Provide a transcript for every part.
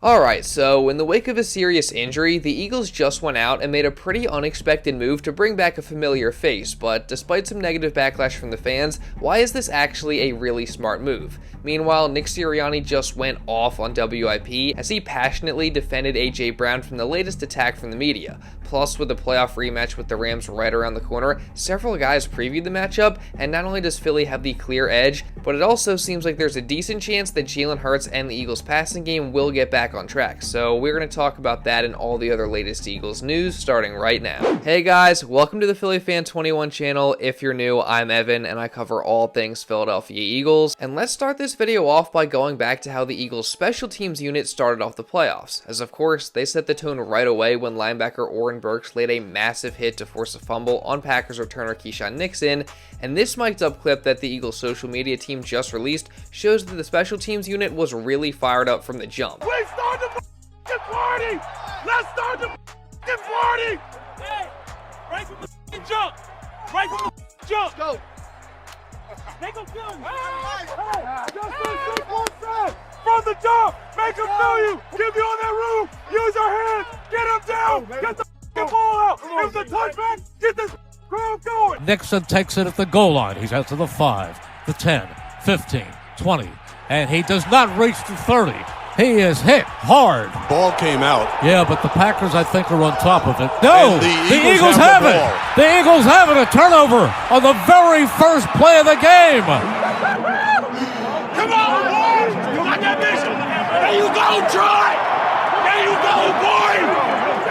Alright, so in the wake of a serious injury, the Eagles just went out and made a pretty unexpected move to bring back a familiar face, but despite some negative backlash from the fans, why is this actually a really smart move? Meanwhile, Nick Sirianni just went off on WIP as he passionately defended AJ Brown from the latest attack from the media. Plus, with the playoff rematch with the Rams right around the corner, several guys previewed the matchup, and not only does Philly have the clear edge, but it also seems like there's a decent chance that Jalen Hurts and the Eagles passing game will get back on track. So we're going to talk about that and all the other latest Eagles news starting right now. Hey guys, welcome to the Philly Fan 21 channel. If you're new, I'm Evan and I cover all things Philadelphia Eagles. And let's start this video off by going back to how the Eagles special teams unit started off the playoffs, as of course they set the tone right away when linebacker Oren Burks laid a massive hit to force a fumble on Packers returner Keyshawn Nixon, and this mic'd up clip that the Eagles social media team just released shows that the special teams unit was really fired up from the jump. We start the party! Let's start the party! Hey, right from the jump! Right from the jump! Go! Make them feel you! Hey! Just Saquon said! From the jump! Make them feel you! Give you on that room! Use your hands! Get them down! Get the ball out! If the touchback, get this crowd going! Nixon takes it at the goal line. He's out to the 5, the 10, 15, 20, and he does not reach the 30. He is hit hard. Ball came out. Yeah, but the Packers, I think, are on top of it. No, the Eagles have it. The Eagles have it. A turnover on the very first play of the game. Come on, boys! You got that vision! There you go, Troy! There you go, boy!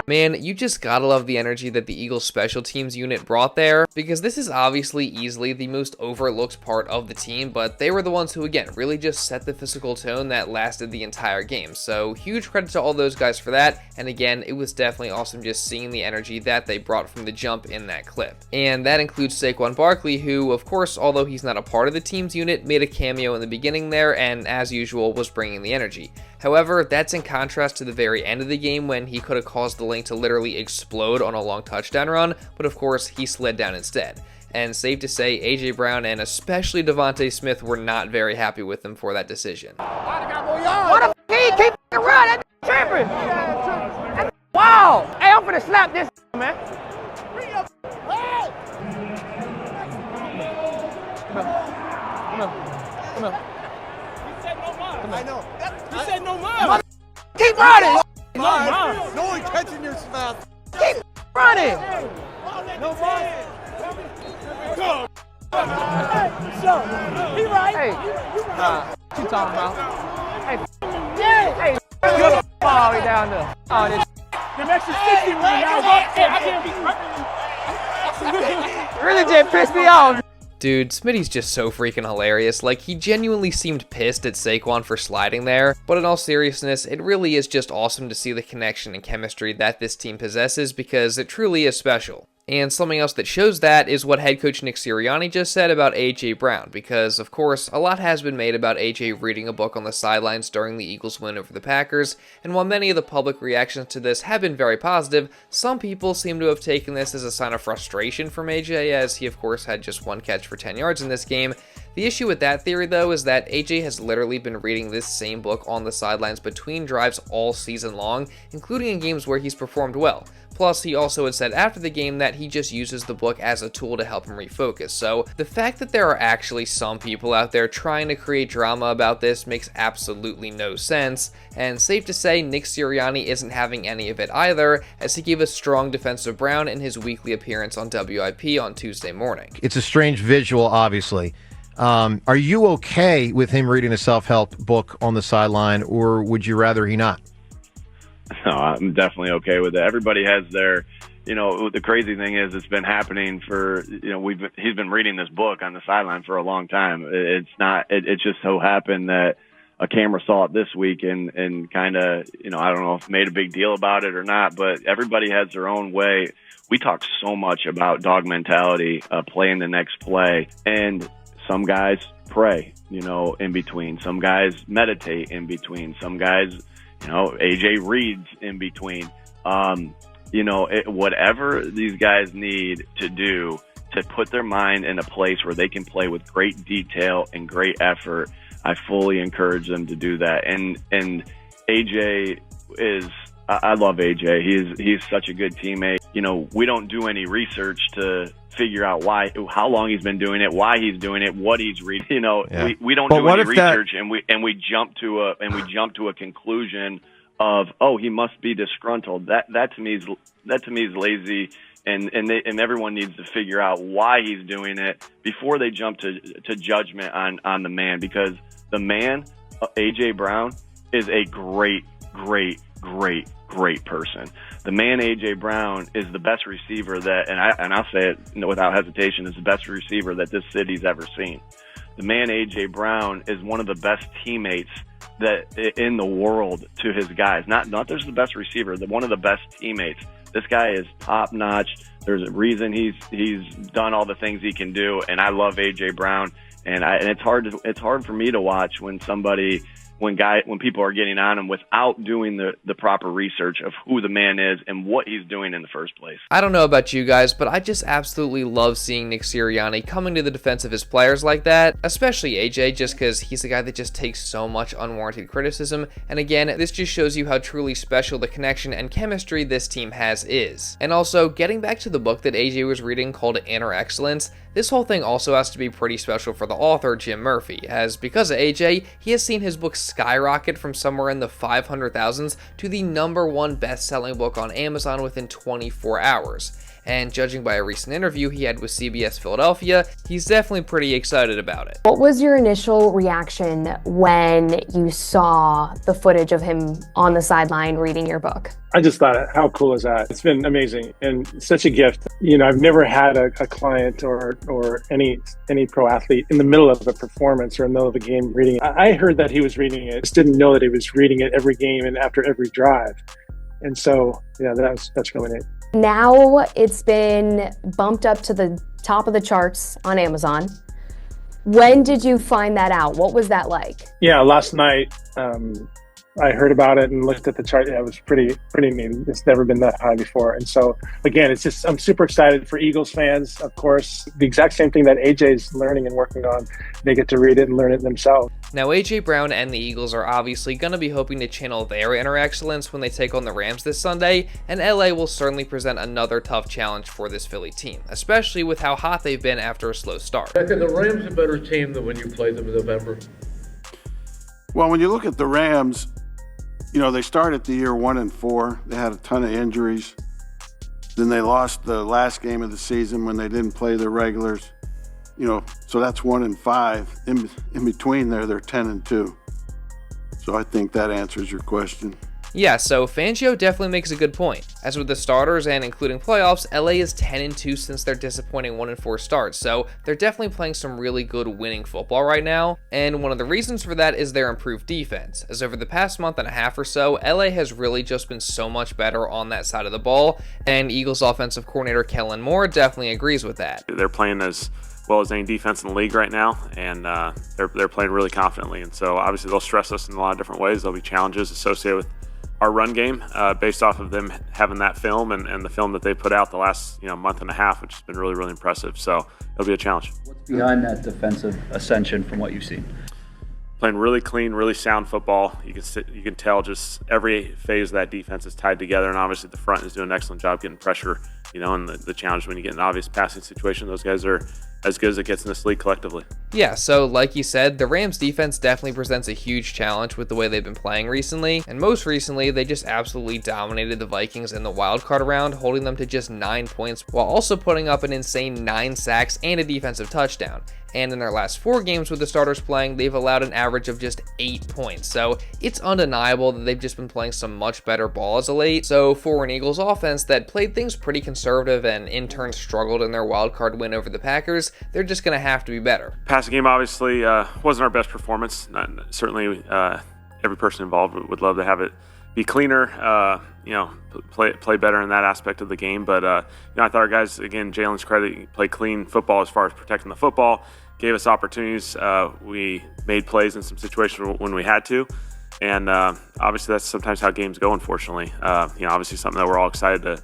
Man, you just gotta love the energy that the Eagles special teams unit brought there, because this is obviously easily the most overlooked part of the team, but they were the ones who, again, really just set the physical tone that lasted the entire game. So huge credit to all those guys for that, and again, it was definitely awesome just seeing the energy that they brought from the jump in that clip. And that includes Saquon Barkley, who, of course, although he's not a part of the team's unit, made a cameo in the beginning there, and as usual, was bringing the energy. However, that's in contrast to the very end of the game when he could have caused the lane to literally explode on a long touchdown run, but of course, he slid down instead. And safe to say, AJ Brown and especially DeVonta Smith were not very happy with him for that decision. What the f*** he keep running? That tripping. Wow. Hey, I'm finna slap this man. Come on. I know. You said no more. Keep running. No one catching your stuff. Keep running. No more. Go. He right. Hey, what you talking about? Hey, get the ball all the way down there. Oh, this Them extra 60 right now. really just pissed me off. Dude, Smitty's just so freaking hilarious. Like, he genuinely seemed pissed at Saquon for sliding there, but in all seriousness, it really is just awesome to see the connection and chemistry that this team possesses because it truly is special. And something else that shows that is what head coach Nick Sirianni just said about AJ Brown, because, of course, a lot has been made about AJ reading a book on the sidelines during the Eagles' win over the Packers, and while many of the public reactions to this have been very positive, some people seem to have taken this as a sign of frustration from AJ, as he, of course, had just one catch for 10 yards in this game. The issue with that theory, though, is that AJ has literally been reading this same book on the sidelines between drives all season long, including in games where he's performed well. Plus, he also had said after the game that he just uses the book as a tool to help him refocus. So, the fact that there are actually some people out there trying to create drama about this makes absolutely no sense, and safe to say, Nick Sirianni isn't having any of it either, as he gave a strong defense of Brown in his weekly appearance on WIP on Tuesday morning. It's a strange visual, obviously. Are you okay with him reading a self-help book on the sideline, or would you rather he not? No, I'm definitely okay with it. Everybody has their, the crazy thing is it's been happening for, he's been reading this book on the sideline for a long time. It just so happened that a camera saw it this week and kind of, I don't know if made a big deal about it or not, but everybody has their own way. We talk so much about dog mentality, playing the next play, and some guys pray, in between. Some guys meditate in between. Some guys, AJ reads in between. Whatever these guys need to do to put their mind in a place where they can play with great detail and great effort, I fully encourage them to do that. And AJ is. I love AJ. He's such a good teammate. You know, we don't do any research to figure out how long he's been doing it, why he's doing it, what he's reading. You know, we don't do any research, and we jump to a conclusion of, oh, he must be disgruntled. That to me is lazy, and everyone needs to figure out why he's doing it before they jump to judgment on the man, because the man, AJ Brown, is a great person. The man, AJ Brown, is the best receiver that, and I'll say it without hesitation, is the best receiver that this city's ever seen. The man, AJ Brown, is one of the best teammates that in the world to his guys. Not just the best receiver, one of the best teammates. This guy is top notch. There's a reason he's done all the things he can do, and I love AJ Brown. And it's hard for me to watch when people are getting on him without doing the proper research of who the man is and what he's doing in the first place. I don't know about you guys, but I just absolutely love seeing Nick Sirianni coming to the defense of his players like that, especially AJ, just because he's a guy that just takes so much unwarranted criticism. And again, this just shows you how truly special the connection and chemistry this team is. And also, getting back to the book that AJ was reading called Inner Excellence, this whole thing also has to be pretty special for the author, Jim Murphy, as because of AJ, he has seen his book skyrocket from somewhere in the 500,000s to the #1 best-selling book on Amazon within 24 hours. And judging by a recent interview he had with CBS Philadelphia, he's definitely pretty excited about it. What was your initial reaction when you saw the footage of him on the sideline reading your book? I just thought, how cool is that? It's been amazing and such a gift. You know, I've never had a client or any pro athlete in the middle of a performance or in the middle of a game reading it. I heard that he was reading it, just didn't know that he was reading it every game and after every drive. And so, yeah, that's really neat. Now it's been bumped up to the top of the charts on Amazon. When did you find that out? What was that like? Yeah, last night I heard about it and looked at the chart. Yeah, it was pretty neat. It's never been that high before. And so, again, I'm super excited for Eagles fans, of course. The exact same thing that AJ's learning and working on. They get to read it and learn it themselves. Now, AJ Brown and the Eagles are obviously going to be hoping to channel their inner excellence when they take on the Rams this Sunday, and LA will certainly present another tough challenge for this Philly team, especially with how hot they've been after a slow start. Are the Rams a better team than when you played them in November? Well, when you look at the Rams, you know, they started the year 1-4. They had a ton of injuries. Then they lost the last game of the season when they didn't play their regulars. You know, so that's 1-5. In between there, they're 10-2. So I think that answers your question. Yeah, so Fangio definitely makes a good point. As with the starters and including playoffs, LA is 10-2 since their disappointing 1-4 start, so they're definitely playing some really good winning football right now, and one of the reasons for that is their improved defense, as over the past month and a half or so, LA has really just been so much better on that side of the ball, and Eagles offensive coordinator Kellen Moore definitely agrees with that. They're playing as well as any defense in the league right now, and they're playing really confidently, and so obviously they'll stress us in a lot of different ways. There'll be challenges associated with our run game based off of them having that film and the film that they put out the last month and a half, which has been really, really impressive. So it'll be a challenge. What's behind that defensive ascension from what you've seen? Playing really clean, really sound football. You can tell just every phase of that defense is tied together, and obviously the front is doing an excellent job getting pressure. And the challenge when you get an obvious passing situation, those guys are as good as it gets in this league collectively. Yeah, so like you said, the Rams defense definitely presents a huge challenge with the way they've been playing recently, and most recently, they just absolutely dominated the Vikings in the wildcard round, holding them to just 9 points, while also putting up an insane 9 sacks and a defensive touchdown. And in their last 4 games with the starters playing, they've allowed an average of just 8 points. So it's undeniable that they've just been playing some much better ball as of late. So for an Eagles offense that played things pretty conservative and in turn struggled in their wildcard win over the Packers, they're just going to have to be better. Passing game obviously wasn't our best performance. Certainly every person involved would love to have it be cleaner, play better in that aspect of the game. But I thought our guys, again, Jalen's credit, played clean football as far as protecting the football, gave us opportunities. We made plays in some situations when we had to. And obviously that's sometimes how games go, unfortunately. Obviously something that we're all excited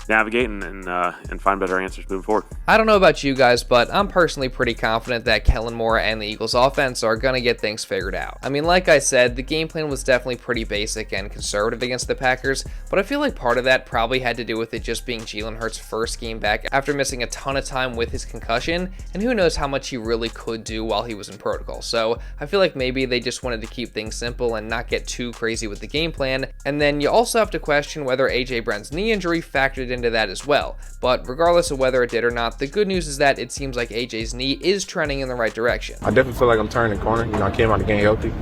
navigate and find better answers moving forward. I don't know about you guys, but I'm personally pretty confident that Kellen Moore and the Eagles offense are going to get things figured out. I mean, like I said, the game plan was definitely pretty basic and conservative against the Packers, but I feel like part of that probably had to do with it just being Jalen Hurts' first game back after missing a ton of time with his concussion, and who knows how much he really could do while he was in protocol. So I feel like maybe they just wanted to keep things simple and not get too crazy with the game plan. And then you also have to question whether AJ Brown's knee injury factored into that as well. But regardless of whether it did or not, the good news is that it seems like AJ's knee is trending in the right direction. I definitely feel like I'm turning the corner. I came out of the game healthy.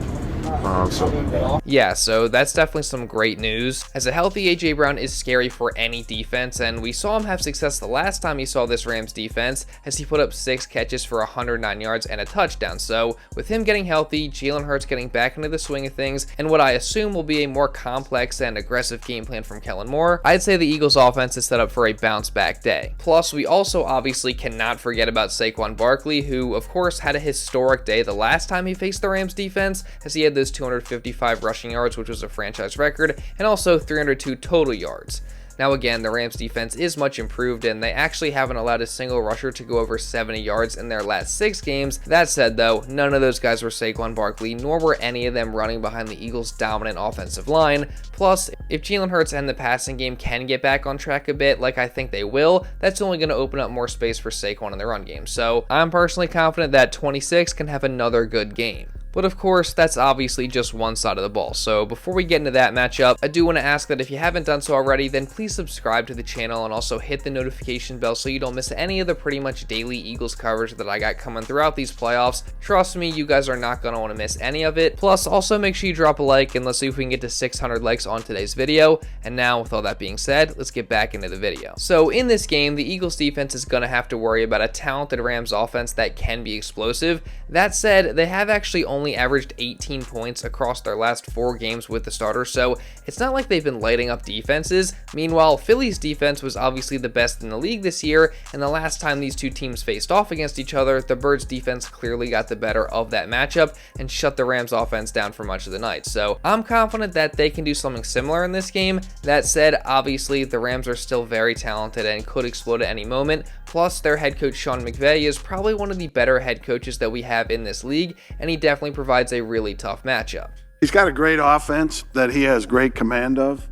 Yeah, so that's definitely some great news, as a healthy AJ Brown is scary for any defense, and we saw him have success the last time he saw this Rams defense, as he put up 6 catches for 109 yards and a touchdown. So with him getting healthy, Jalen Hurts getting back into the swing of things, and what I assume will be a more complex and aggressive game plan from Kellen Moore, I'd say the Eagles offense is set up for a bounce back day. Plus, we also obviously cannot forget about Saquon Barkley, who of course had a historic day the last time he faced the Rams defense, as he had those 255 rushing yards, which was a franchise record, and also 302 total yards. Now again, the Rams defense is much improved, and they actually haven't allowed a single rusher to go over 70 yards in their last 6 games. That said though, none of those guys were Saquon Barkley, nor were any of them running behind the Eagles' dominant offensive line. Plus, if Jalen Hurts and the passing game can get back on track a bit, like I think they will, that's only going to open up more space for Saquon in the run game. So I'm personally confident that 26 can have another good game. But of course, that's obviously just one side of the ball. So before we get into that matchup, I do want to ask that if you haven't done so already, then please subscribe to the channel and also hit the notification bell so you don't miss any of the pretty much daily Eagles coverage that I got coming throughout these playoffs. Trust me, you guys are not going to want to miss any of it. Plus, also make sure you drop a like, and let's see if we can get to 600 likes on today's video. And now, with all that being said, let's get back into the video. So in this game, the Eagles defense is going to have to worry about a talented Rams offense that can be explosive. That said, they have actually only averaged 18 points across their last 4 games with the starters, so it's not like they've been lighting up defenses. Meanwhile, Philly's defense was obviously the best in the league this year, and the last time these two teams faced off against each other, the Birds defense clearly got the better of that matchup and shut the Rams offense down for much of the night. So I'm confident that they can do something similar in this game. That said, obviously the Rams are still very talented and could explode at any moment. Plus, their head coach Sean McVay is probably one of the better head coaches that we have in this league, and he definitely provides a really tough matchup. He's got a great offense that he has great command of,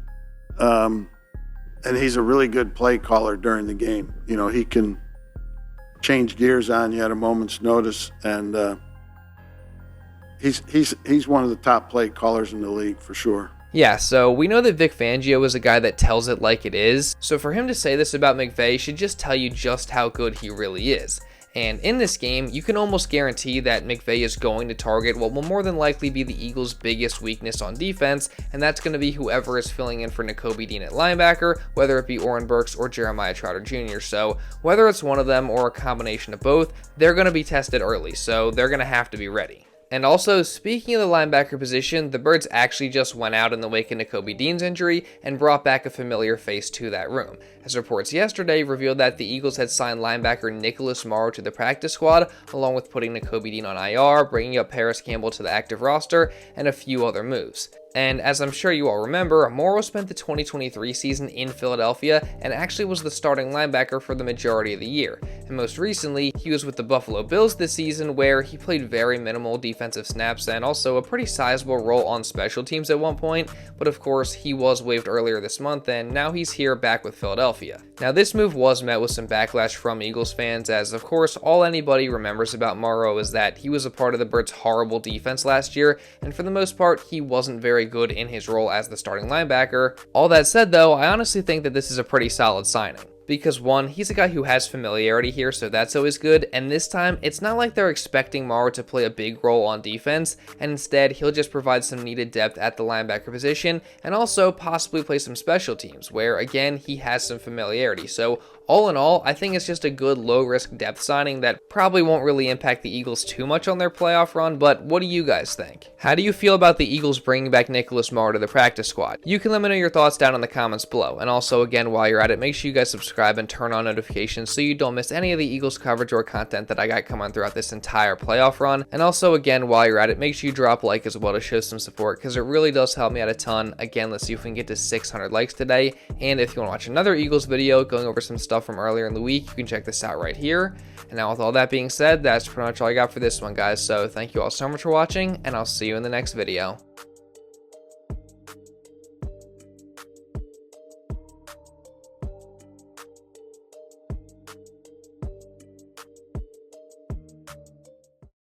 and he's a really good play caller during the game. You know, he can change gears on you at a moment's notice, and he's one of the top play callers in the league for sure. Yeah, so we know that Vic Fangio is a guy that tells it like it is, so for him to say this about McVay should just tell you just how good he really is. And in this game, you can almost guarantee that McVay is going to target what will more than likely be the Eagles' biggest weakness on defense, and that's going to be whoever is filling in for Nakobe Dean at linebacker, whether it be Oren Burks or Jeremiah Trotter Jr. So whether it's one of them or a combination of both, they're going to be tested early, so they're going to have to be ready. And also, speaking of the linebacker position, the Birds actually just went out in the wake of Nakobe Dean's injury and brought back a familiar face to that room, as reports yesterday revealed that the Eagles had signed linebacker Nicholas Morrow to the practice squad, along with putting Nakobe Dean on IR, bringing up Paris Campbell to the active roster, and a few other moves. And as I'm sure you all remember, Morrow spent the 2023 season in Philadelphia and actually was the starting linebacker for the majority of the year. And most recently, he was with the Buffalo Bills this season, where he played very minimal defensive snaps and also a pretty sizable role on special teams at one point. But of course, he was waived earlier this month, and now he's here back with Philadelphia. Now, this move was met with some backlash from Eagles fans, as of course, all anybody remembers about Morrow is that he was a part of the Birds' horrible defense last year, and for the most part, he wasn't very good in his role as the starting linebacker. All that said though, I honestly think that this is a pretty solid signing. Because one, he's a guy who has familiarity here, so that's always good, and this time, it's not like they're expecting Morrow to play a big role on defense, and instead, he'll just provide some needed depth at the linebacker position, and also possibly play some special teams, where again, he has some familiarity. So all in all, I think it's just a good low-risk depth signing that probably won't really impact the Eagles too much on their playoff run, but what do you guys think? How do you feel about the Eagles bringing back Nicholas Morrow to the practice squad? You can let me know your thoughts down in the comments below, and also again, while you're at it, make sure you guys subscribe subscribe and turn on notifications so you don't miss any of the Eagles coverage or content that I got coming throughout this entire playoff run. And also, again, while you're at it, make sure you drop a like as well to show some support, because it really does help me out a ton. Again, let's see if we can get to 600 likes today. And if you want to watch another Eagles video going over some stuff from earlier in the week, you can check this out right here. And now with all that being said, that's pretty much all I got for this one, guys. So thank you all so much for watching, and I'll see you in the next video.